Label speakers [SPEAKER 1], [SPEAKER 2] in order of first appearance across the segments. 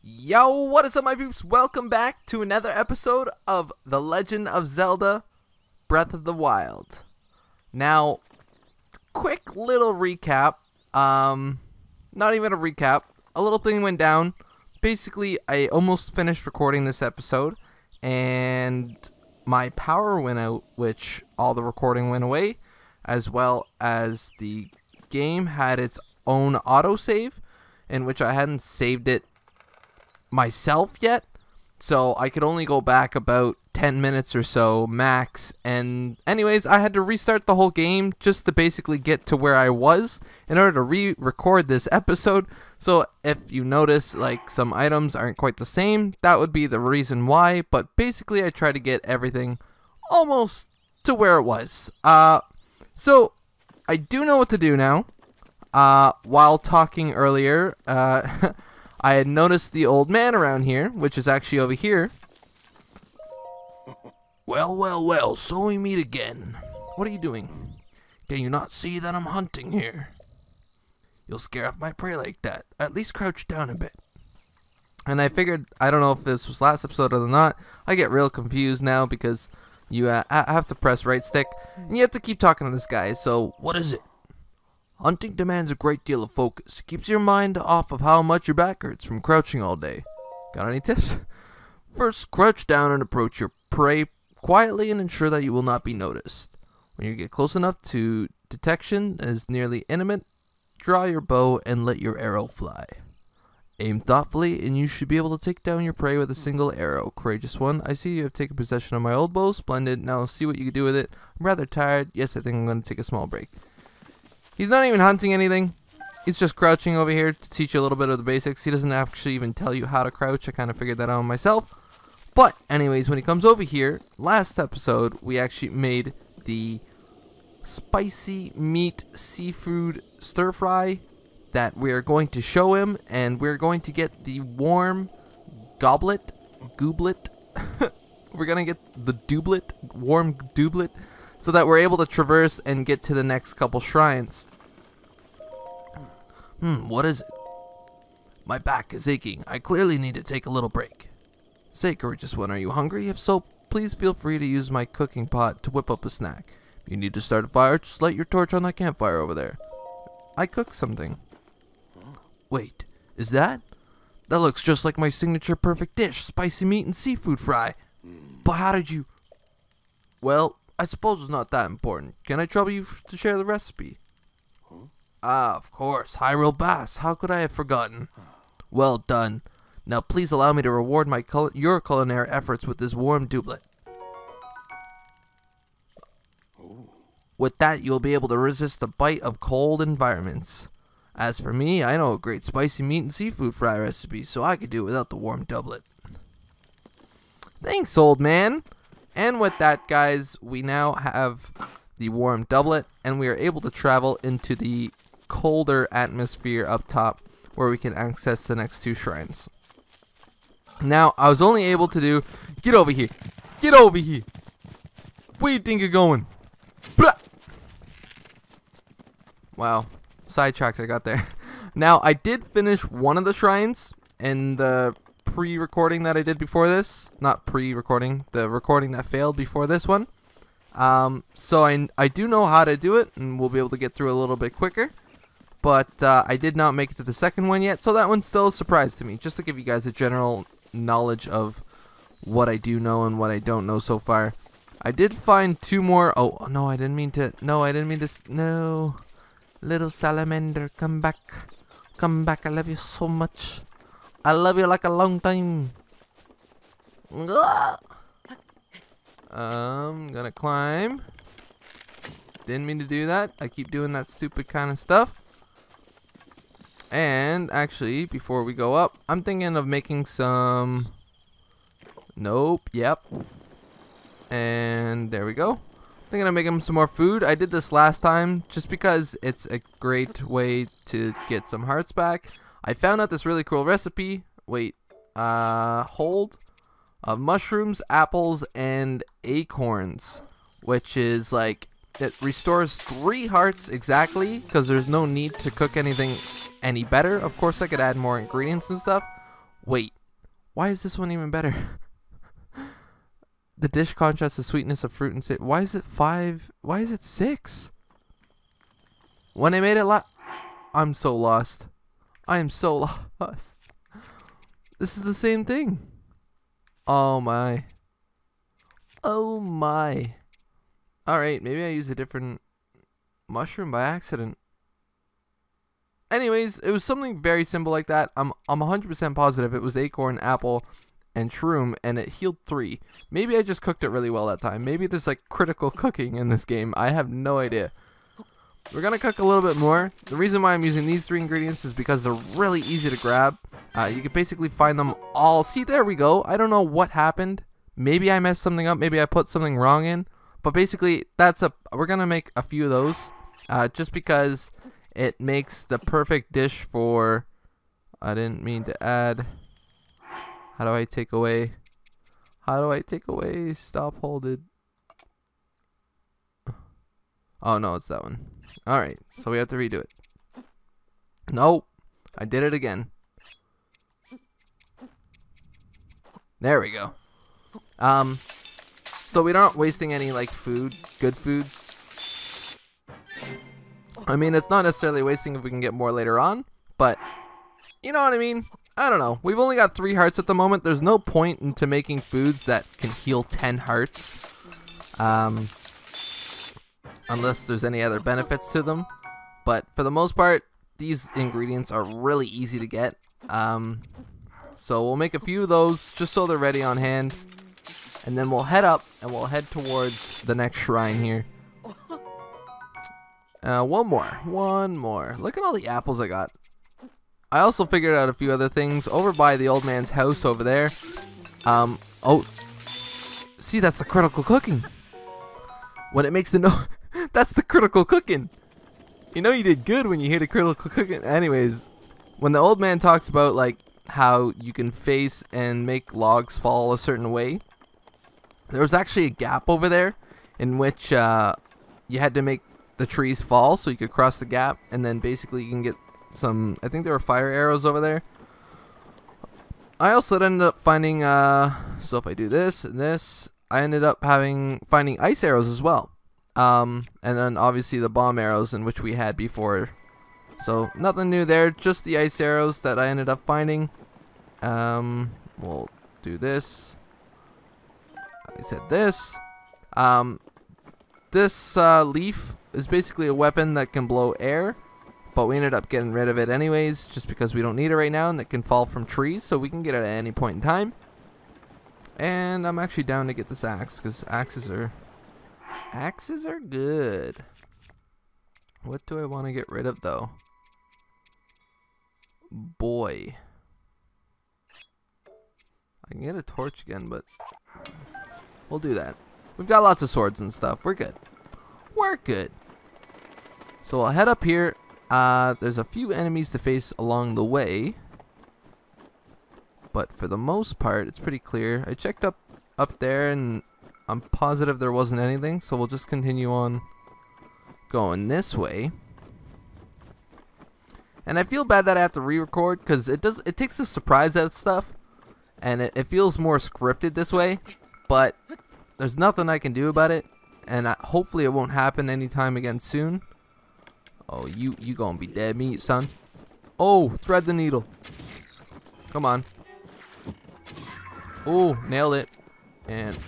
[SPEAKER 1] Yo, what is up, my peeps? Welcome back to another episode of The Legend of Zelda Breath of the Wild. Now, quick little recap. Not even a recap. A little thing went down. Basically, I almost finished recording this episode, and my power went out, which all the recording went away, as well as the game had its own autosave, in which I hadn't saved it myself yet, so I could only go back about 10 minutes or so max. And anyways, I had to restart the whole game just to basically get to where I was in order to re-record this episode. So if you notice like some items aren't quite the same, that would be the reason why. But basically I tried to get everything almost to where it was. So I do know what to do now. While talking earlier, I had noticed the old man around here, which is actually over here. Well, so we meet again. What are you doing? Can you not see that I'm hunting here? You'll scare off my prey like that. At least crouch down a bit. And I figured, I don't know if this was last episode or not, I get real confused now because you have to press right stick, and you have to keep talking to this guy, so what is it? Hunting demands a great deal of focus. Keeps your mind off of how much your back hurts from crouching all day. Got any tips? First, crouch down and approach your prey quietly and ensure that you will not be noticed. When you get close enough to detection as nearly intimate, draw your bow and let your arrow fly. Aim thoughtfully and you should be able to take down your prey with a single arrow. Courageous one, I see you have taken possession of my old bow. Splendid. Now see what you can do with it. I'm rather tired. Yes, I think I'm going to take a small break. He's not even hunting anything. He's just crouching over here to teach you a little bit of the basics. He doesn't actually even tell you how to crouch. I kind of figured that out myself. But anyways, when he comes over here, last episode, we actually made the spicy meat seafood stir fry that we're going to show him. And we're going to get the warm gooblet. We're going to get the warm doublet, so that we're able to traverse and get to the next couple shrines. What is it? My back is aching. I clearly need to take a little break. Say, courageous one, are you hungry? If so, please feel free to use my cooking pot to whip up a snack. If you need to start a fire, just light your torch on that campfire over there. I cooked something. Wait, is that? That looks just like my signature perfect dish, spicy meat and seafood fry. But how did you... Well, I suppose it's not that important. Can I trouble you to share the recipe? Ah, of course. Hyrule Bass. How could I have forgotten? Well done. Now please allow me to reward your culinary efforts with this warm doublet. With that, you'll be able to resist the bite of cold environments. As for me, I know a great spicy meat and seafood fry recipe, so I could do it without the warm doublet. Thanks, old man. And with that, guys, we now have the warm doublet, and we are able to travel into the colder atmosphere up top, where we can access the next two shrines. Now, I was only able to do... Get over here! Get over here! Where do you think you're going? Blah! Wow. Sidetracked I got there. Now, I did finish one of the shrines in the pre-recording that I did before this. Not pre-recording, the recording that failed before this one. So I do know how to do it, and we'll be able to get through a little bit quicker. But I did not make it to the second one yet, so that one's still a surprise to me. Just to give you guys a general knowledge of what I do know and what I don't know so far. I did find two more. Oh, no, I didn't mean to. No, I didn't mean to. No. Little salamander, come back. Come back, I love you so much. I love you like a long time. I'm gonna climb. Didn't mean to do that. I keep doing that stupid kind of stuff. And actually, before we go up, I'm thinking of making some... Nope, yep. And there we go. Thinking of making some more food. I did this last time just because it's a great way to get some hearts back. I found out this really cool recipe. Wait, hold. Of mushrooms, apples, and acorns, which is like, it restores 3 hearts exactly, because there's no need to cook anything any better. Of course, I could add more ingredients and stuff. Wait, Why is this one even better? The dish contrasts the sweetness of fruit and citrus. Why is it 5? Why is it 6? When I made it I'm so lost. I am so lost. This is the same thing. Oh my. Oh my. Alright, maybe I used a different mushroom by accident. Anyways, it was something very simple like that. I'm 100% positive it was acorn, apple, and shroom, and it healed 3. Maybe I just cooked it really well that time. Maybe there's like critical cooking in this game. I have no idea. We're gonna cook a little bit more. The reason why I'm using these 3 ingredients is because they're really easy to grab. You can basically find them all. See, there we go. I don't know what happened. Maybe I messed something up. Maybe I put something wrong in. But basically, we're gonna make a few of those, just because it makes the perfect dish for. I didn't mean to add. How do I take away? How do I take away? Stop holded. Oh no, it's that one. All right, so we have to redo it. Nope, I did it again. There we go. So we aren't wasting any like good foods. I mean, it's not necessarily wasting if we can get more later on, but you know what I mean? I don't know. We've only got 3 hearts at the moment. There's no point into making foods that can heal 10 hearts. Unless there's any other benefits to them. But for the most part, these ingredients are really easy to get. So we'll make a few of those just so they're ready on hand. And then we'll head up and we'll head towards the next shrine here. One more. Look at all the apples I got. I also figured out a few other things over by the old man's house over there. Oh, see, that's the critical cooking. When it makes the no, that's the critical cooking. You know you did good when you hear the critical cooking. Anyways, when the old man talks about like how you can face and make logs fall a certain way, there was actually a gap over there in which you had to make the trees fall so you could cross the gap, and then basically you can get some, I think there were fire arrows over there. I also ended up finding, so if I do this and this, I ended up finding ice arrows as well. And then obviously the bomb arrows, in which we had before. So nothing new there, just the ice arrows that I ended up finding. We'll do this. I said this. This leaf is basically a weapon that can blow air, but we ended up getting rid of it anyways, just because we don't need it right now, and it can fall from trees, so we can get it at any point in time. And I'm actually down to get this axe, because axes are good. What do I want to get rid of though? Boy, I can get a torch again, but we'll do that. We've got lots of swords and stuff. We're good. We're good. So I'll head up here. There's a few enemies to face along the way, but for the most part, it's pretty clear. I checked up there, and I'm positive there wasn't anything. So we'll just continue on going this way. And I feel bad that I have to re-record, because it takes the surprise out of stuff, and it feels more scripted this way. But there's nothing I can do about it, and hopefully it won't happen anytime again soon. Oh, you gonna be dead meat, son. Oh, thread the needle. Come on. Oh, nailed it. And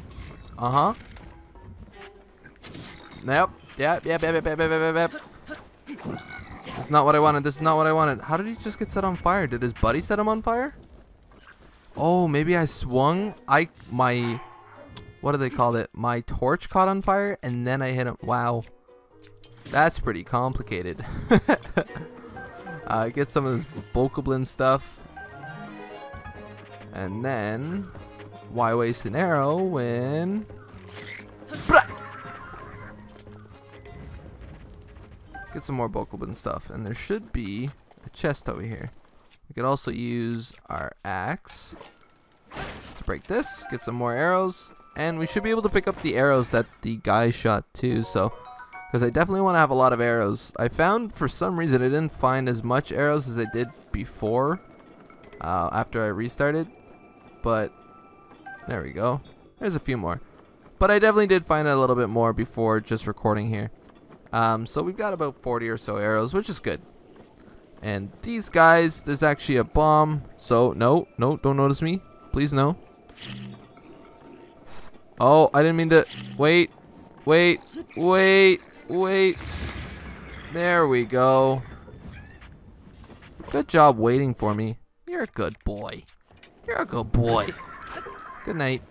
[SPEAKER 1] Yep. Yep. This is not what I wanted. This is not what I wanted. How did he just get set on fire? Did his buddy set him on fire? Oh, maybe I swung. What do they call it? My torch caught on fire, and then I hit him. Wow. That's pretty complicated. Get some of this bokoblin stuff. And then, why waste an arrow when... Get some more bokoblin stuff. And there should be a chest over here. We could also use our axe to break this. Get some more arrows. And we should be able to pick up the arrows that the guy shot too. So, because I definitely want to have a lot of arrows. I found for some reason I didn't find as much arrows as I did before. After I restarted. but there we go. There's a few more. But I definitely did find a little bit more before just recording here. So we've got about 40 or so arrows, which is good. And these guys, there's actually a bomb. So, no, don't notice me. Please, no. Oh, I didn't mean to. Wait. There we go. Good job waiting for me. You're a good boy. You're a good boy. Good night.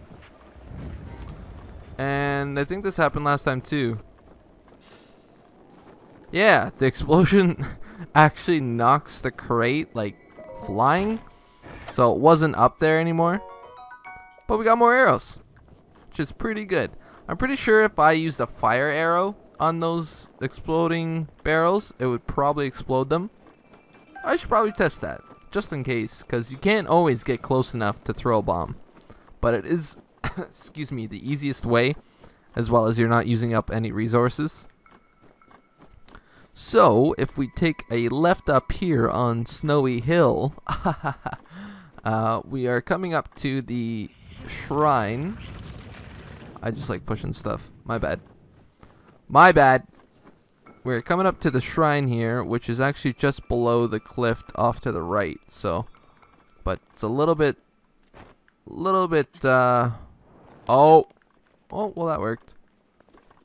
[SPEAKER 1] And I think this happened last time too. Yeah, the explosion actually knocks the crate like flying. So it wasn't up there anymore. But we got more arrows, which is pretty good. I'm pretty sure if I used a fire arrow on those exploding barrels, it would probably explode them. I should probably test that, just in case, because you can't always get close enough to throw a bomb. But it is, excuse me, the easiest way, as well as you're not using up any resources. So, if we take a left up here on Snowy Hill, we are coming up to the shrine. I just like pushing stuff. My bad. We're coming up to the shrine here, which is actually just below the cliff off to the right. So, but it's a little bit, oh, well that worked.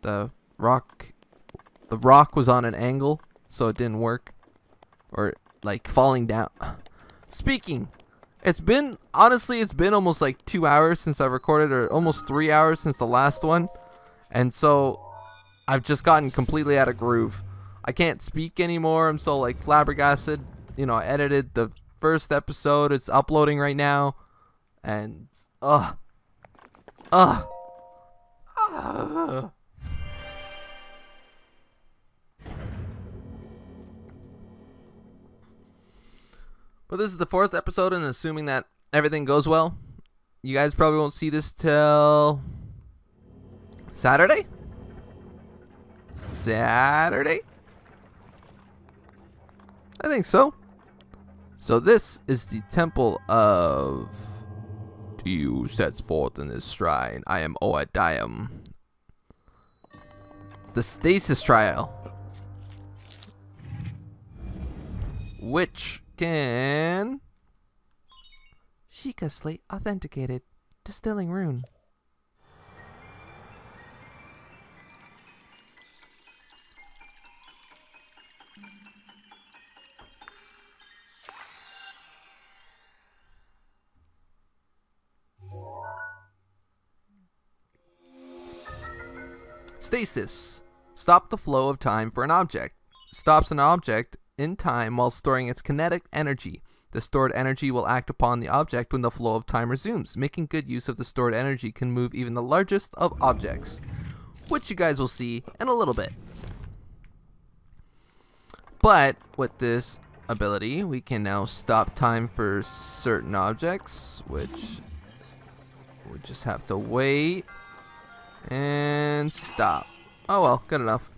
[SPEAKER 1] The rock was on an angle, so it didn't work. Or like falling down. Speaking, honestly, it's been almost like 2 hours since I recorded, or almost 3 hours since the last one. And so I've just gotten completely out of groove. I can't speak anymore. I'm so like flabbergasted. You know, I edited the first episode. It's uploading right now. And But this is the 4th episode, and assuming that everything goes well, you guys probably won't see this till Saturday? I think so. So this is the temple of he who sets forth in this shrine. I am Oadiam. The stasis trial, which can Sheikah slate authenticated. Distilling rune. Stasis. Stop the flow of time for an object. Stops an object in time while storing its kinetic energy. The stored energy will act upon the object when the flow of time resumes. Making good use of the stored energy can move even the largest of objects, which you guys will see in a little bit. But with this ability, we can now stop time for certain objects, which we just have to wait and stop. Oh well, good enough.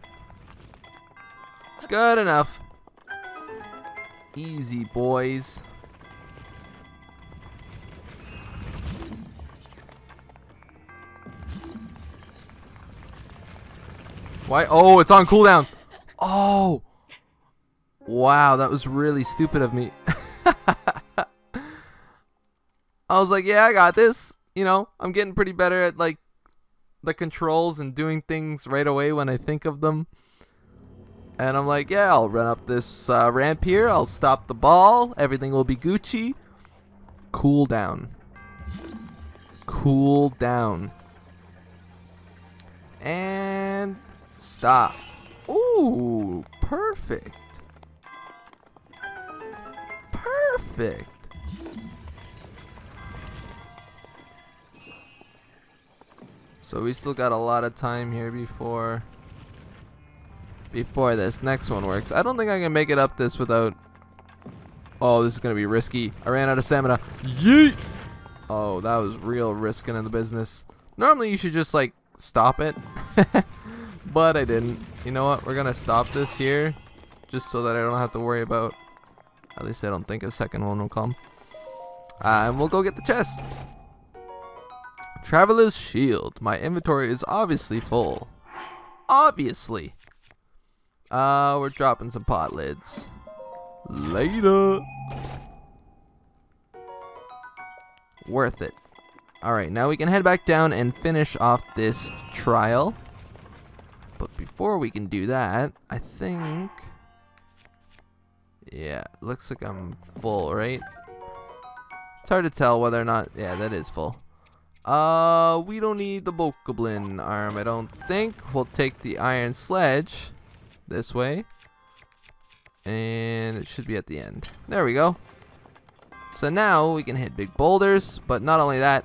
[SPEAKER 1] Good enough. Easy, boys. Why? Oh, it's on cooldown. Oh. Wow, that was really stupid of me. I was like, yeah, I got this. You know, I'm getting pretty better at like the controls and doing things right away when I think of them. And I'm like, yeah, I'll run up this ramp here. I'll stop the ball. Everything will be Gucci. Cool down. Cool down. And stop. Ooh, perfect. Perfect. So we still got a lot of time here before this next one works. I don't think I can make it up this without... Oh, this is going to be risky. I ran out of stamina. Yeet! Oh, that was real risking in the business. Normally you should just like stop it. But I didn't. You know what? We're going to stop this here. Just so that I don't have to worry about... At least I don't think a second one will come. And we'll go get the chest. Traveler's shield. My inventory is obviously full. Obviously. We're dropping some pot lids. Later. Worth it. Alright, now we can head back down and finish off this trial. But before we can do that, I think... Yeah, looks like I'm full, right? It's hard to tell whether or not... Yeah, that is full. We don't need the Bokoblin arm, I don't think. We'll take the iron sledge this way. And it should be at the end. There we go. So now we can hit big boulders, but not only that,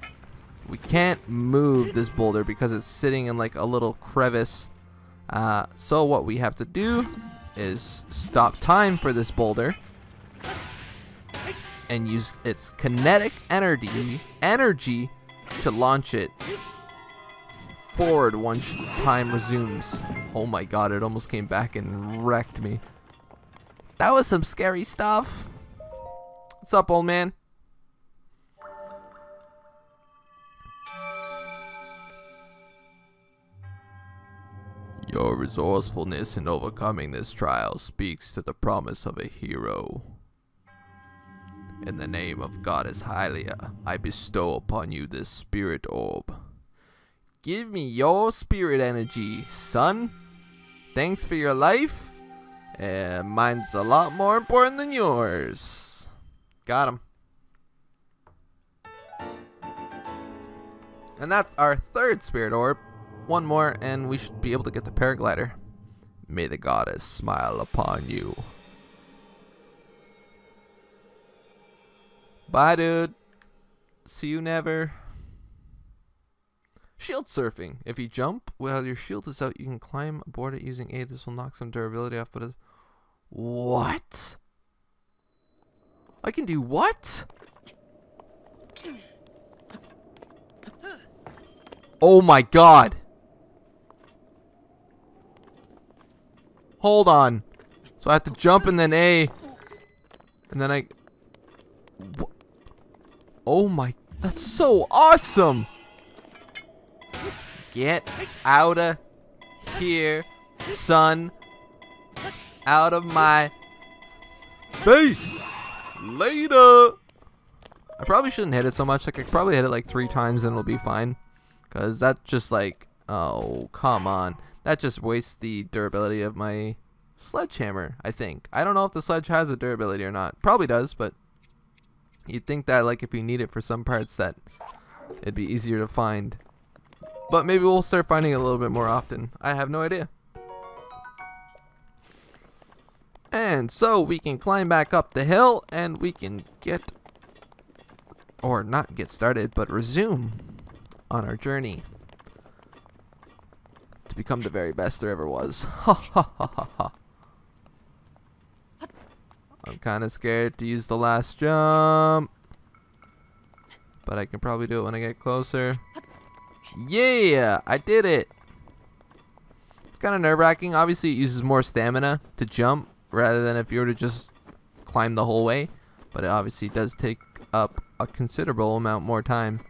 [SPEAKER 1] we can't move this boulder because it's sitting in like a little crevice. So what we have to do is stop time for this boulder and use its kinetic energy to launch it forward once time resumes. Oh my god, it almost came back and wrecked me. That was some scary stuff. What's up, old man? Your resourcefulness in overcoming this trial speaks to the promise of a hero. In the name of Goddess Hylia, I bestow upon you this spirit orb. Give me your spirit energy, son. Thanks for your life. Mine's a lot more important than yours. Got him. And that's our third spirit orb. One more and we should be able to get the paraglider. May the goddess smile upon you. Bye, dude. See you never. Shield surfing. If you jump while your shield is out, you can climb aboard it using A. This will knock some durability off, but it's... What? I can do what? Oh my god. Hold on. So I have to jump and then A. And then I... Oh my... That's so awesome! Get out of here, son. Out of my face. Later. I probably shouldn't hit it so much. Like, I could probably hit it like 3 times and it'll be fine. Because that's just like... Oh, come on. That just wastes the durability of my sledgehammer, I think. I don't know if the sledge has a durability or not. Probably does, but you'd think that like if you need it for some parts that it'd be easier to find. But maybe we'll start finding it a little bit more often. I have no idea. And so we can climb back up the hill and we can get, or not get started, but resume on our journey to become the very best there ever was. Ha ha ha ha ha. I'm kind of scared to use the last jump, but I can probably do it when I get closer. Yeah, I did it. It's kind of nerve-wracking. Obviously, it uses more stamina to jump rather than if you were to just climb the whole way, but it obviously does take up a considerable amount more time.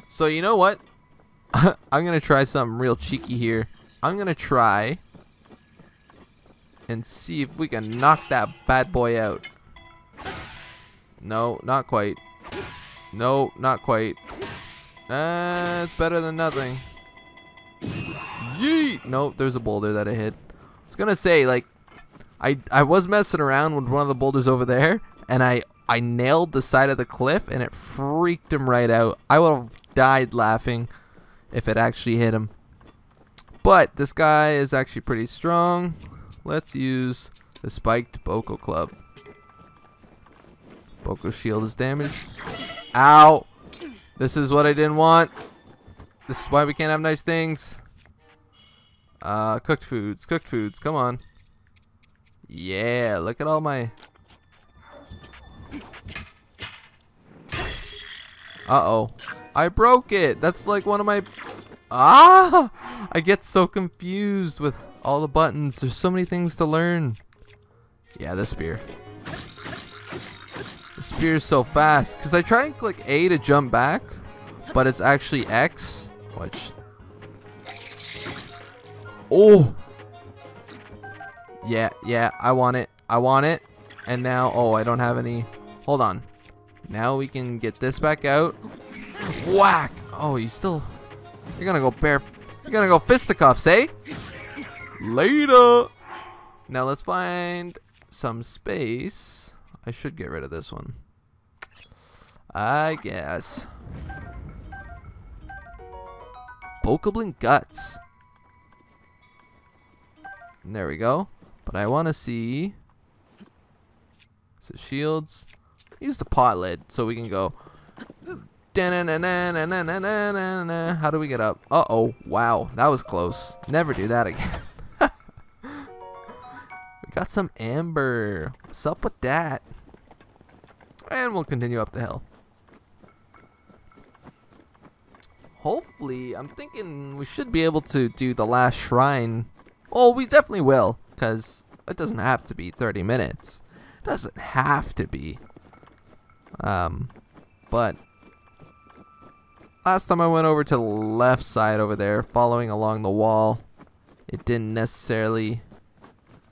[SPEAKER 1] So you know what? I'm gonna try something real cheeky here. I'm gonna try and see if we can knock that bad boy out. No, not quite. No, not quite. It's better than nothing. Yeet! Nope, there's a boulder that I hit. I was gonna say, like, I was messing around with one of the boulders over there, and I nailed the side of the cliff, and it freaked him right out. I would have died laughing if it actually hit him. But this guy is actually pretty strong. Let's use the spiked Boko Club. Boko shield is damaged. Ow! This is what I didn't want. This is why we can't have nice things. Cooked foods. Cooked foods. Come on. Yeah, look at all my... Uh-oh. I broke it. That's like one of my... Ah! I get so confused with all the buttons. There's so many things to learn. Yeah, the spear. The Spear's so fast. Because I try and click A to jump back, but it's actually X. Which... Oh! Yeah, I want it. I want it. And now, oh, I don't have any. Hold on. Now we can get this back out. Whack! Oh, you still... You're gonna go You're gonna go fisticuffs, eh? Later! Now let's find some space. I should get rid of this one, I guess. Bokoblin Guts. There we go. But I want to see... Is it shields? Use the pot lid so we can go... How do we get up? Uh-oh. Wow. That was close. Never do that again. We got some amber. What's up with that? And we'll continue up the hill. Hopefully, I'm thinking we should be able to do the last shrine. Oh, we definitely will. Because it doesn't have to be 30 minutes. It doesn't have to be. But... Last time I went over to the left side over there, following along the wall, it didn't necessarily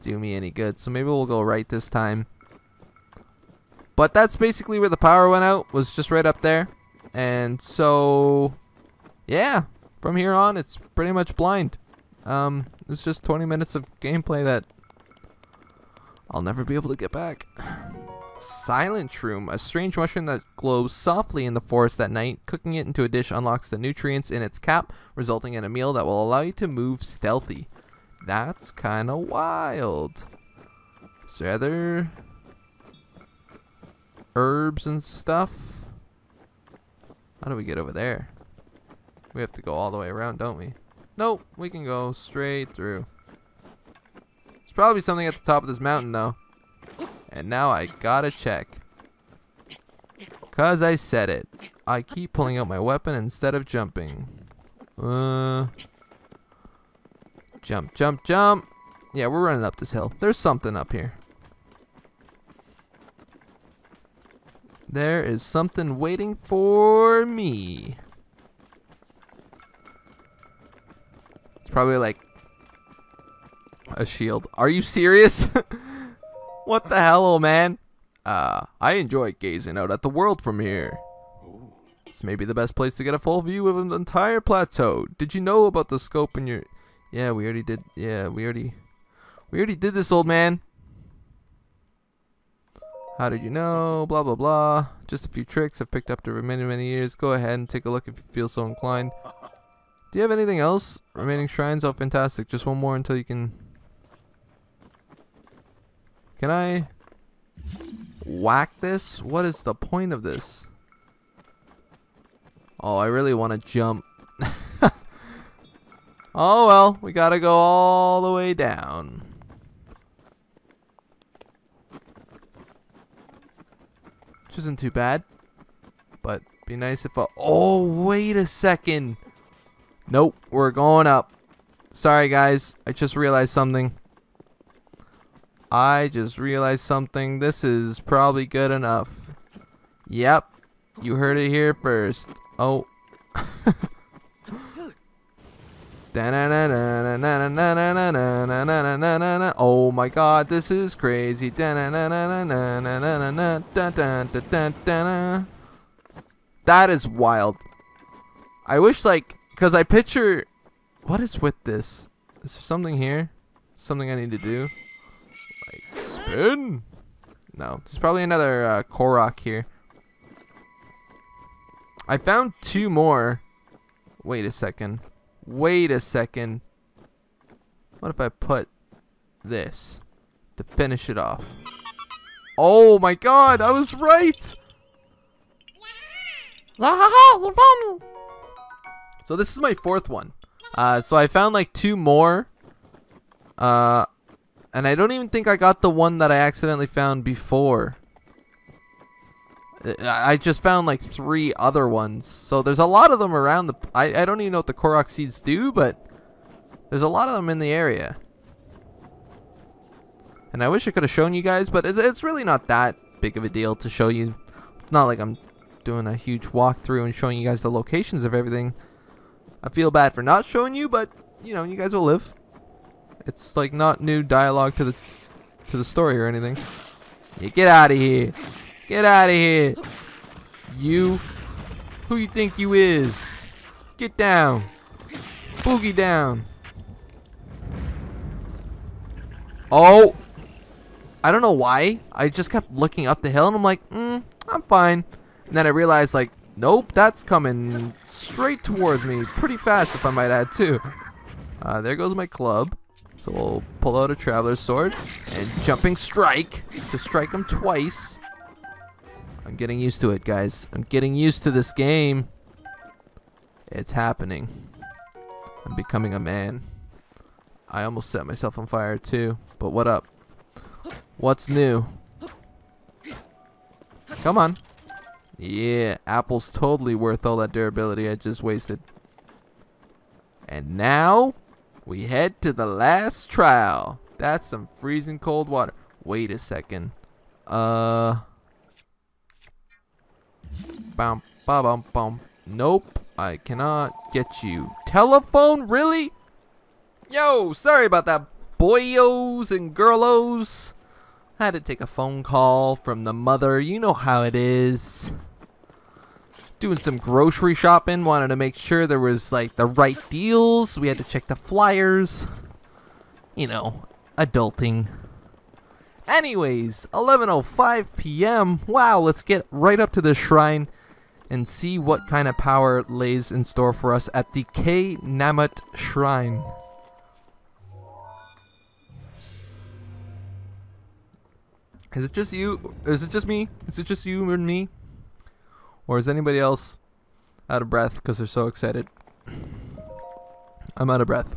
[SPEAKER 1] do me any good. So maybe we'll go right this time. But that's basically where the power went out, was just right up there. And so, yeah, from here on, it's pretty much blind. It was just 20 minutes of gameplay that I'll never be able to get back. Silent Shroom, a strange mushroom that glows softly in the forest at night. Cooking it into a dish unlocks the nutrients in its cap, resulting in a meal that will allow you to move stealthy. That's kind of wild. Is there other herbs and stuff? How do we get over there? We have to go all the way around, don't we? Nope, we can go straight through. There's probably something at the top of this mountain, though. And now I gotta check. 'Cause I said it. I keep pulling out my weapon instead of jumping. Jump, jump, jump. Yeah, we're running up this hill. There's something up here. There is something waiting for me. It's probably like a shield. Are you serious? What the hell, old man? I enjoy gazing out at the world from here. This may be the best place to get a full view of an entire plateau. Did you know about the scope in your... Yeah, we already did. Yeah, we already did this, old man. How did you know? Blah, blah, blah. Just a few tricks I've picked up over many, many years. Go ahead and take a look if you feel so inclined. Do you have anything else? Remaining shrines? Oh, fantastic. Just one more until you can... Can I whack this? What is the point of this? Oh, I really want to jump. Oh well, we gotta go all the way down. Which isn't too bad. But be nice if I... Oh, wait a second. Nope, we're going up. Sorry guys, I just realized something. This is probably good enough. Yep. You heard it here first. Oh. Oh my god, this is crazy. That is wild. I wish, like, because I picture... What is with this? Is there something here? Something I need to do? Like, spin? No, there's probably another Korok here. I found two more. Wait a second. What if I put this to finish it off? Oh my god, I was right! You found me! So this is my fourth one. So I found like two more. And I don't even think I got the one that I accidentally found before. I just found like 3 other ones. So there's a lot of them around the... I don't even know what the Korok seeds do, but there's a lot of them in the area. And I wish I could have shown you guys, but it's really not that big of a deal to show you It's not like I'm doing a huge walkthrough and showing you guys the locations of everything. I feel bad for not showing you, but you know, you guys will live. It's like not new dialogue to the story or anything. Yeah, get out of here. Get out of here. You. Who you think you is? Get down. Boogie down. Oh. I don't know why. I just kept looking up the hill and I'm like, I'm fine. And then I realized like, nope, that's coming straight towards me. Pretty fast if I might add too. There goes my club. So we'll pull out a traveler's sword and jumping strike to strike him twice. I'm getting used to it, guys. I'm getting used to this game. It's happening. I'm becoming a man. I almost set myself on fire too. But what up? What's new? Come on. Yeah, apple's totally worth all that durability I just wasted. And now we head to the last trial. That's some freezing cold water. Wait a second. Bum, ba, bum, bum. Nope, I cannot get you. Telephone, really? Yo, sorry about that, boyos and girlos. Had to take a phone call from the mother. You know how it is. Doing some grocery shopping. Wanted to make sure there was like the right deals. We had to check the flyers. You know, adulting. Anyways, 11:05 p.m. Wow, let's get right up to the shrine and see what kind of power lays in store for us at the K Namut Shrine. Is it just you? Is it just me? Is it just you and me? Or is anybody else out of breath because they're so excited? I'm out of breath.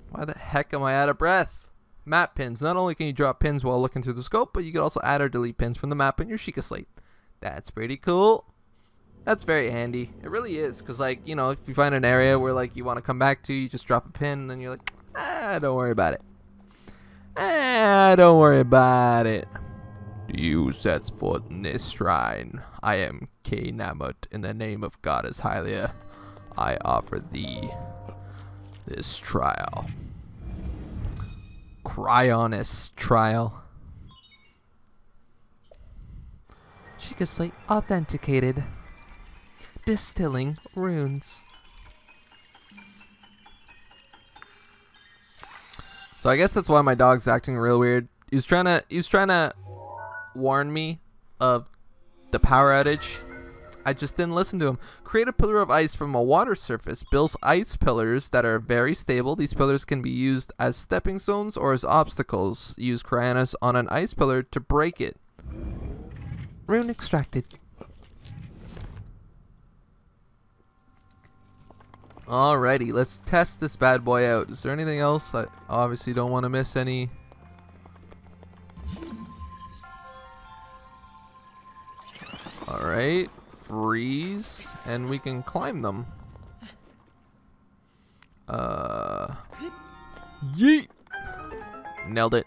[SPEAKER 1] Why the heck am I out of breath? Map pins. Not only can you drop pins while looking through the scope, but you can also add or delete pins from the map in your Sheikah slate. That's pretty cool. That's very handy. It really is, because like, you know, if you find an area where like you want to come back to, you just drop a pin and then you're like, don't worry about it. Don't worry about it. You sets foot in this shrine. I am K Namut. In the name of Goddess Hylia, I offer thee this trial. Cryonis trial. Sheikah slate authenticated. Distilling runes. So I guess that's why my dog's acting real weird. He was trying to warn me of the power outage. I just didn't listen to him. Create a pillar of ice from a water surface. Builds ice pillars that are very stable. These pillars can be used as stepping stones or as obstacles. Use Cryonis on an ice pillar to break it. Rune extracted. Alrighty, let's test this bad boy out. Is there anything else? I obviously don't want to miss any. Alright, freeze, and we can climb them. Yeet! Nailed it.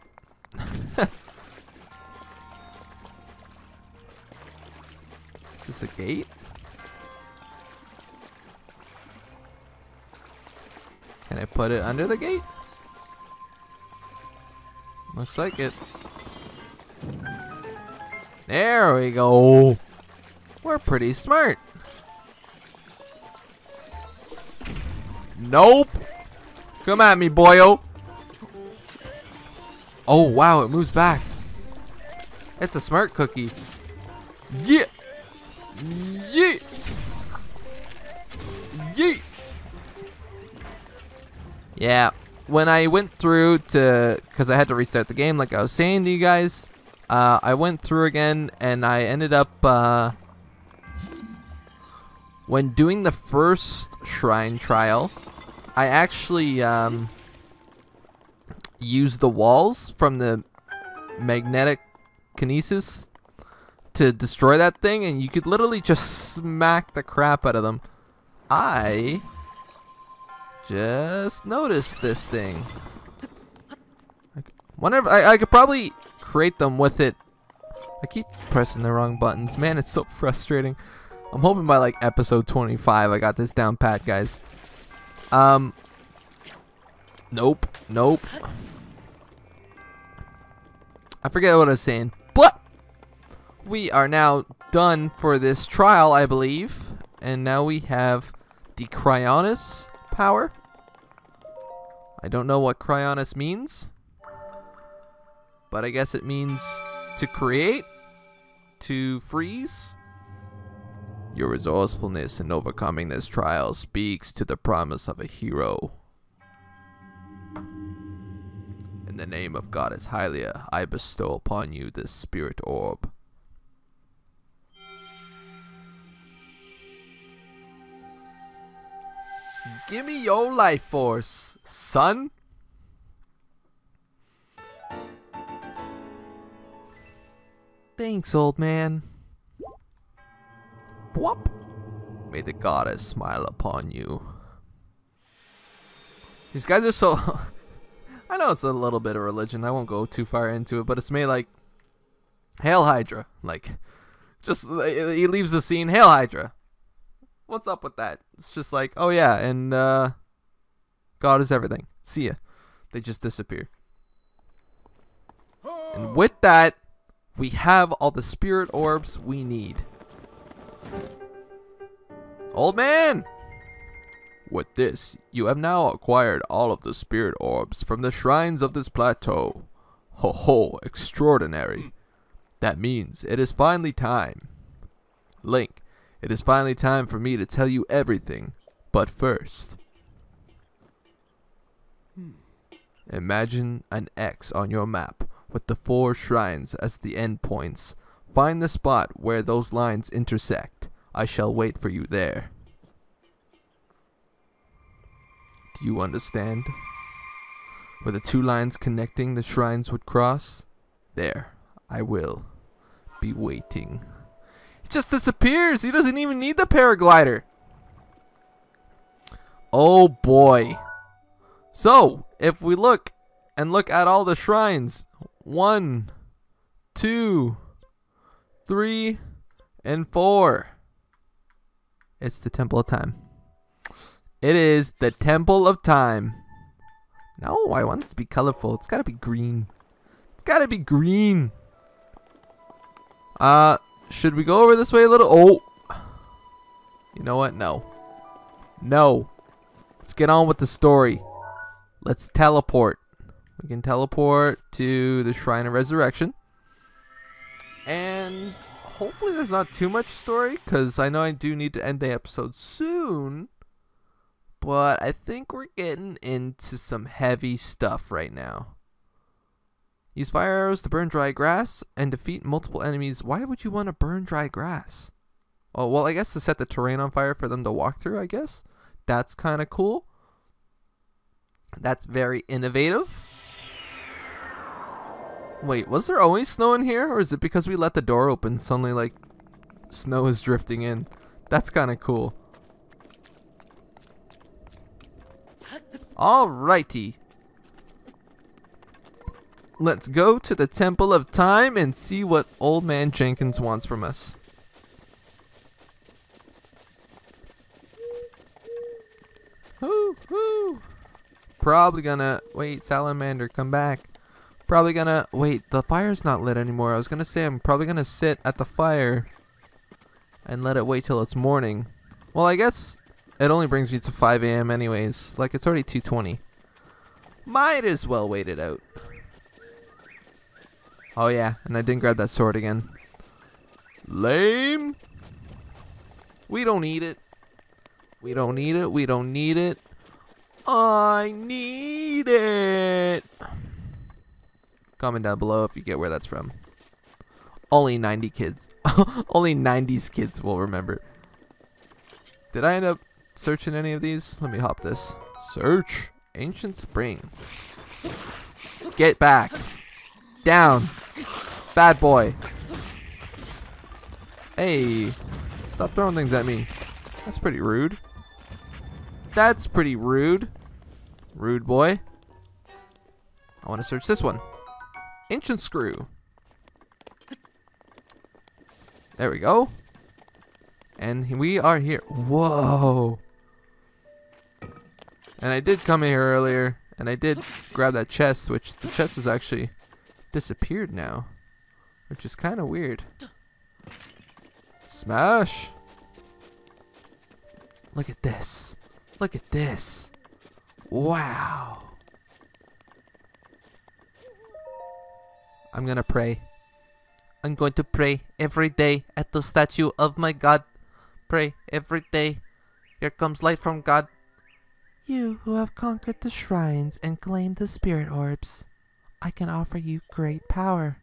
[SPEAKER 1] Is this a gate? Can I put it under the gate? Looks like it. There we go. We're pretty smart. Nope. Come at me, boyo. Oh, wow, it moves back. It's a smart cookie. Yeah. Yeah. Yeah. Yeah, when I went through to, because I had to restart the game like I was saying to you guys, I went through again and I ended up, when doing the first shrine trial, I actually used the walls from the magnetic kinesis to destroy that thing, and you could literally just smack the crap out of them. I just noticed this thing. Wonder if I could probably create them with it. I keep pressing the wrong buttons. Man, it's so frustrating. I'm hoping by like episode 25 I got this down pat, guys. Nope. Nope. I forget what I was saying. But we are now done for this trial, I believe. And now we have the Cryonis power. I don't know what Cryonis means. But I guess it means to create, to freeze. Your resourcefulness in overcoming this trial speaks to the promise of a hero. In the name of Goddess Hylia, I bestow upon you this spirit orb. Give me your life force, son. Thanks, old man. Whoop. May the goddess smile upon you. These guys are so... I know it's a little bit of religion. I won't go too far into it, but it's made like... Hail Hydra. Like, just, he leaves the scene. Hail Hydra. What's up with that? It's just like, oh yeah, and God is everything. See ya. They just disappear. And with that, we have all the spirit orbs we need. Old man! With this, you have now acquired all of the spirit orbs from the shrines of this plateau. Ho ho, extraordinary. That means it is finally time. Link, it is finally time for me to tell you everything. But first, imagine an X on your map with the 4 shrines as the endpoints. Find the spot where those lines intersect. I shall wait for you there. Do you understand? Where the 2 lines connecting the shrines would cross? There, I will be waiting. He just disappears. He doesn't even need the paraglider. Oh boy. So, if we look at all the shrines, 1, 2, 3, and 4. It's the Temple of Time. It is the Temple of Time. No, I want it to be colorful. It's gotta be green. It's gotta be green. Should we go over this way a little? Oh. You know what? No. No. Let's get on with the story. Let's teleport. We can teleport to the Shrine of Resurrection. And hopefully there's not too much story, because I know I do need to end the episode soon. But I think we're getting into some heavy stuff right now. Use fire arrows to burn dry grass and defeat multiple enemies. Why would you want to burn dry grass? Oh, well, I guess to set the terrain on fire for them to walk through, I guess. That's kind of cool. That's very innovative. Wait, was there always snow in here? Or is it because we let the door open, suddenly, like, snow is drifting in? That's kind of cool. Alrighty. Let's go to the Temple of Time and see what Old Man Jenkins wants from us. Woo-hoo. Probably gonna... Wait, Salamander, come back. Probably gonna... Wait, the fire's not lit anymore. I was gonna say I'm probably gonna sit at the fire and let it wait till it's morning. Well, I guess it only brings me to 5 a.m. anyways. Like, it's already 2:20. Might as well wait it out. Oh yeah, and I didn't grab that sword again. Lame. We don't need it. We don't need it. We don't need it. I need it. Comment down below if you get where that's from. Only 90 kids. Only 90s kids will remember. Did I end up searching any of these? Let me hop this. Search. Ancient Spring. Get back. Down. Bad boy. Hey. Stop throwing things at me. That's pretty rude. That's pretty rude. Rude boy. I want to search this one. Ancient screw. There we go. And we are here. Whoa. And I did come here earlier, and I did grab that chest, which the chest has actually disappeared now, which is kind of weird. Smash. Look at this. Look at this. Wow. I'm gonna pray. I'm going to pray every day at the statue of my God. Pray every day. Here comes light from God. You who have conquered the shrines and claimed the spirit orbs, I can offer you great power.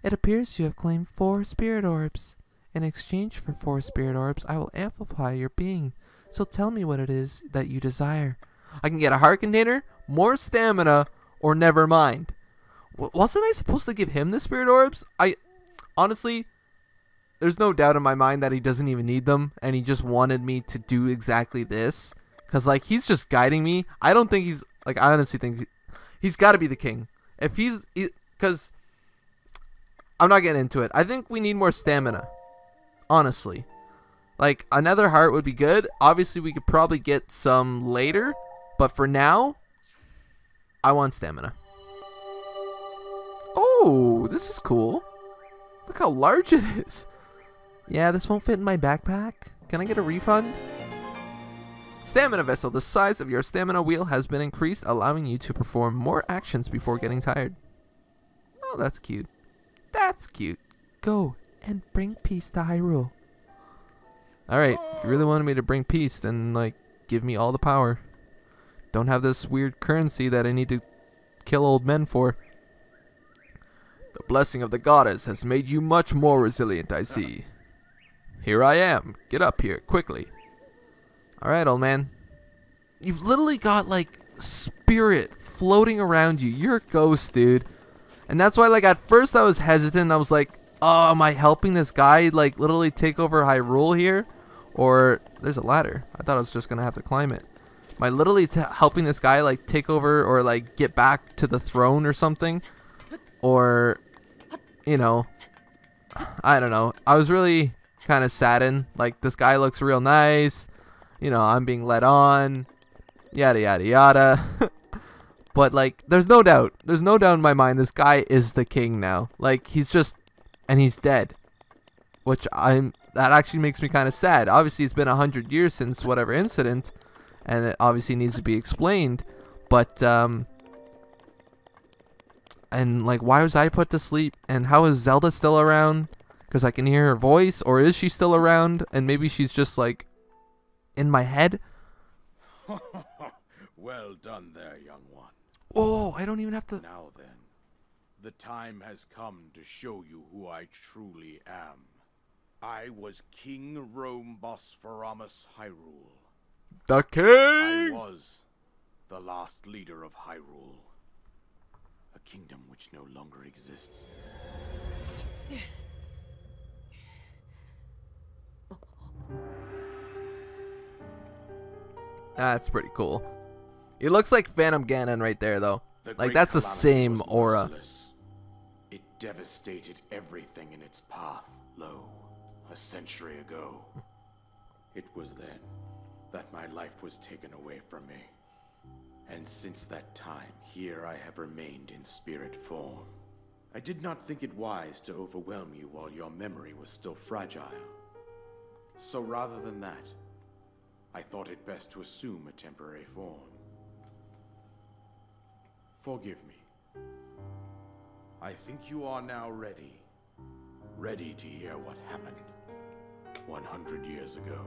[SPEAKER 1] It appears you have claimed 4 spirit orbs. In exchange for 4 spirit orbs, I will amplify your being. So tell me what it is that you desire. I can get a heart container, more stamina, or never mind. Wasn't I supposed to give him the spirit orbs? Honestly, there's no doubt in my mind that he doesn't even need them, and he just wanted me to do exactly this. Because, like, he's just guiding me. I don't think he's, like, I honestly think he's got to be the king. If because I'm not getting into it. I think we need more stamina. Honestly. Like, another heart would be good. Obviously, we could probably get some later. But for now, I want stamina. Oh, this is cool. Look how large it is. Yeah, this won't fit in my backpack. Can I get a refund? Stamina vessel. The size of your stamina wheel has been increased, allowing you to perform more actions before getting tired. Oh, that's cute. That's cute. Go and bring peace to Hyrule. Alright, if you really wanted me to bring peace, then, like, give me all the power. Don't have this weird currency that I need to kill old men for. The blessing of the goddess has made you much more resilient, I see. Here I am. Get up here, quickly. Alright, old man. You've literally got, like, spirit floating around you. You're a ghost, dude. And that's why, like, at first I was hesitant. I was like, oh, am I helping this guy, like, literally take over Hyrule here? Or, there's a ladder. I thought I was just going to have to climb it. Am I literally helping this guy, like, take over or, like, get back to the throne or something? Or, you know, I don't know. I was really kind of saddened. Like, this guy looks real nice. You know, I'm being led on. Yada, yada, yada. But, like, there's no doubt. There's no doubt in my mind this guy is the king now. Like, he's just... And he's dead. Which that actually makes me kind of sad. Obviously, it's been 100 years since whatever incident. And it obviously needs to be explained. But, and, like, why was I put to sleep? And how is Zelda still around? Because I can hear her voice. Or is she still around? And maybe she's just, like, in my head?
[SPEAKER 2] Well done there, young one.
[SPEAKER 1] Oh, I don't even have to...
[SPEAKER 2] Now then, the time has come to show you who I truly am. I was King Rome Bosphoramos Hyrule.
[SPEAKER 1] The king!
[SPEAKER 2] I was the last leader of Hyrule. A kingdom which no longer exists.
[SPEAKER 1] That's pretty cool. It looks like Phantom Ganon right there, though. Like, that's the same aura.
[SPEAKER 2] It devastated everything in its path, lo, a century ago. It was then that my life was taken away from me. And since that time, here I have remained in spirit form. I did not think it wise to overwhelm you while your memory was still fragile. So rather than that, I thought it best to assume a temporary form. Forgive me. I think you are now ready. Ready to hear what happened 100 years ago.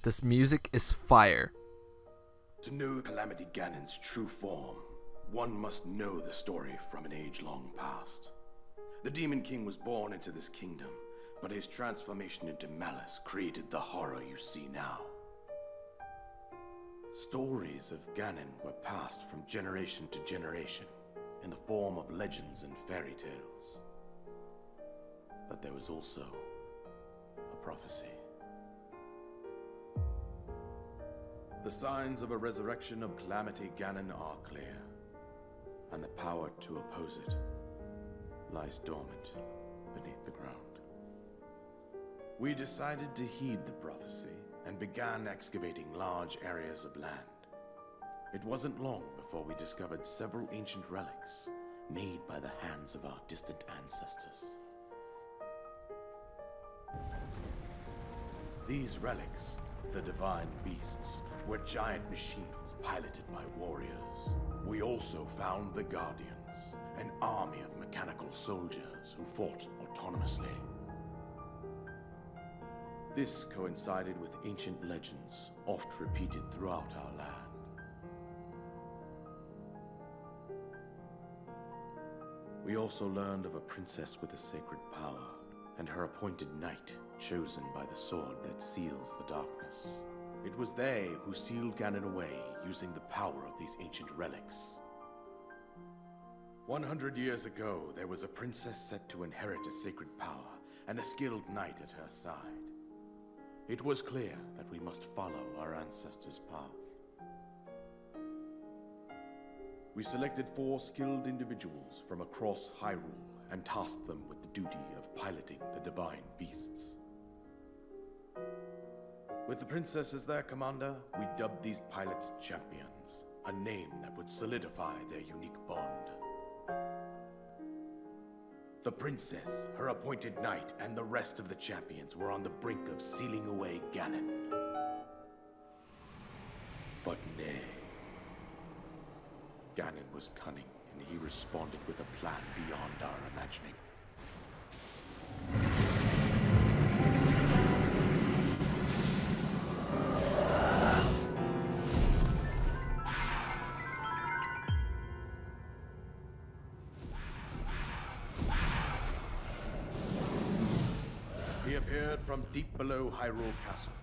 [SPEAKER 1] This music is fire.
[SPEAKER 2] To know Calamity Ganon's true form, one must know the story from an age long past. The Demon King was born into this kingdom, but his transformation into malice created the horror you see now. Stories of Ganon were passed from generation to generation in the form of legends and fairy tales. But there was also a prophecy. The signs of a resurrection of Calamity Ganon are clear. and the power to oppose it lies dormant beneath the ground. We decided to heed the prophecy and began excavating large areas of land. It wasn't long before we discovered several ancient relics made by the hands of our distant ancestors. These relics, the divine beasts, were giant machines piloted by warriors. We also found the Guardians, an army of mechanical soldiers who fought autonomously. This coincided with ancient legends, oft repeated throughout our land. We also learned of a princess with a sacred power, and her appointed knight, chosen by the sword that seals the darkness. It was they who sealed Ganon away using the power of these ancient relics. 100 years ago, there was a princess set to inherit a sacred power, and a skilled knight at her side. It was clear that we must follow our ancestors' path. We selected 4 skilled individuals from across Hyrule and tasked them with the duty of piloting the divine beasts. With the princess as their commander, we dubbed these pilots champions, a name that would solidify their unique bond. The princess, her appointed knight, and the rest of the champions were on the brink of sealing away Ganon. But nay. Ganon was cunning, and he responded with a plan beyond our imagining. He appeared from deep below Hyrule Castle,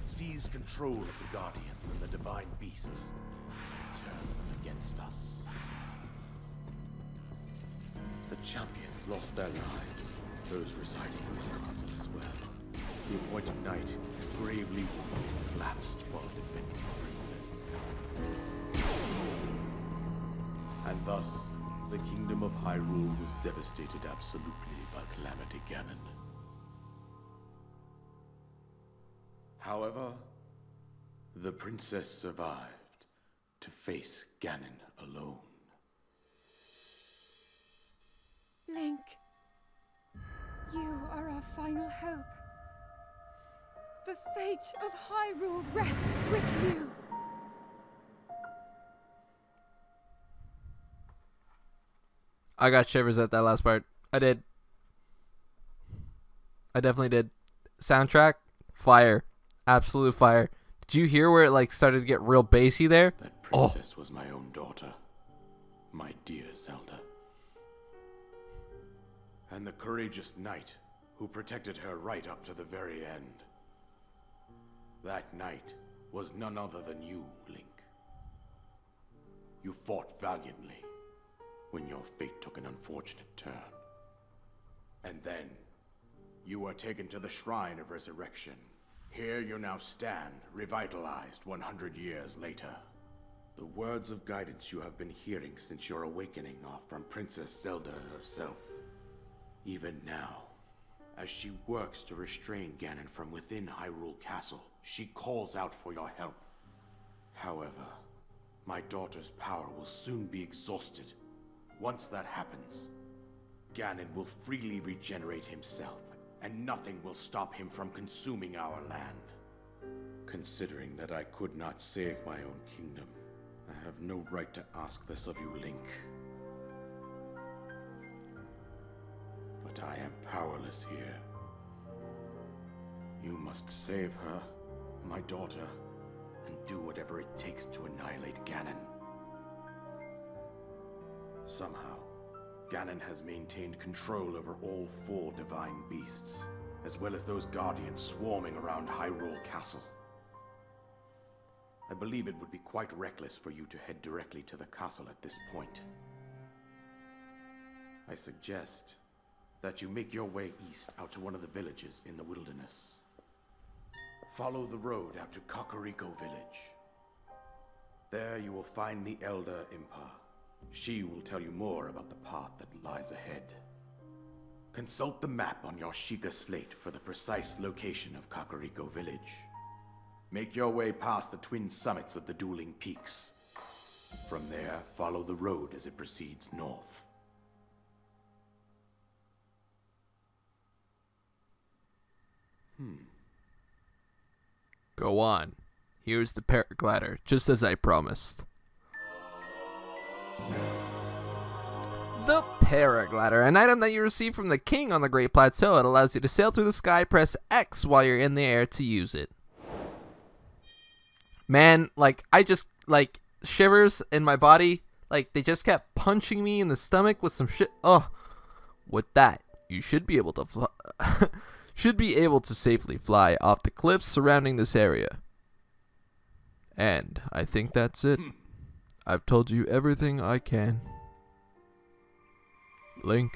[SPEAKER 2] seized control of the Guardians and the divine beasts, and turned them against us. The champions lost their lives, those residing in the castle as well. The appointed knight, gravely wounded, collapsed while defending the princess. And thus, the kingdom of Hyrule was devastated absolutely by Calamity Ganon. However, the princess survived to face Ganon alone.
[SPEAKER 3] Link, you are our final hope. The fate of Hyrule rests with you.
[SPEAKER 1] I got shivers at that last part. I did. I definitely did. Soundtrack, fire. Absolute fire. Did you hear where it like started to get real bassy there?
[SPEAKER 2] That princess was my own daughter. My dear Zelda. And the courageous knight who protected her right up to the very end. That knight was none other than you, Link. You fought valiantly when your fate took an unfortunate turn. And then, you were taken to the Shrine of Resurrection. Here you now stand, revitalized 100 years later. The words of guidance you have been hearing since your awakening are from Princess Zelda herself. Even now, as she works to restrain Ganon from within Hyrule Castle, she calls out for your help. However, my daughter's power will soon be exhausted. Once that happens, Ganon will freely regenerate himself, and nothing will stop him from consuming our land. Considering that I could not save my own kingdom, I have no right to ask this of you, Link. But I am powerless here. You must save her, my daughter, and do whatever it takes to annihilate Ganon. Somehow, Ganon has maintained control over all 4 divine beasts, as well as those guardians swarming around Hyrule Castle. I believe it would be quite reckless for you to head directly to the castle at this point. I suggest that you make your way east out to one of the villages in the wilderness. Follow the road out to Kakariko Village. There you will find the Elder Impa, She will tell you more about the path that lies ahead. Consult the map on your Sheikah slate for the precise location of Kakariko Village. Make your way past the twin summits of the dueling peaks. From there, follow the road as it proceeds north.
[SPEAKER 1] Go on. Here's the paraglider, just as I promised. The paraglider, an item that you receive from the king on the Great Plateau. It allows you to sail through the sky. Press X while you're in the air to use it. Man, like, I just, like, shivers in my body. Like, they just kept punching me in the stomach with some shit. Oh, with that, you should be able to safely fly off the cliffs surrounding this area. And I think that's it. I've told you everything I can. Link,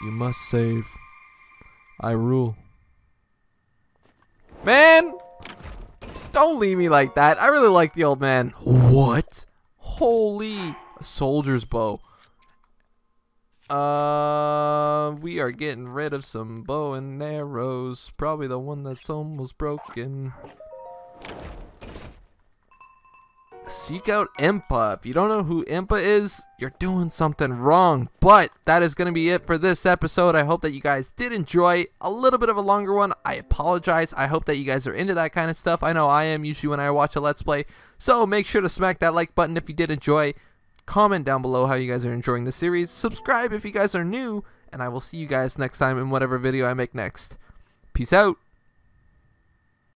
[SPEAKER 1] you must save. I rule. Man! Don't leave me like that. I really like the old man. What? Holy. A soldier's bow. We are getting rid of some bow and arrows. Probably the one that's almost broken. Seek out Impa. If you don't know who Impa is, you're doing something wrong. But that is going to be it for this episode. I hope that you guys did enjoy. A little bit of a longer one. I apologize. I hope that you guys are into that kind of stuff. I know I am usually when I watch a Let's Play. So make sure to smack that like button if you did enjoy. Comment down below how you guys are enjoying the series. Subscribe if you guys are new. And I will see you guys next time in whatever video I make next. Peace out.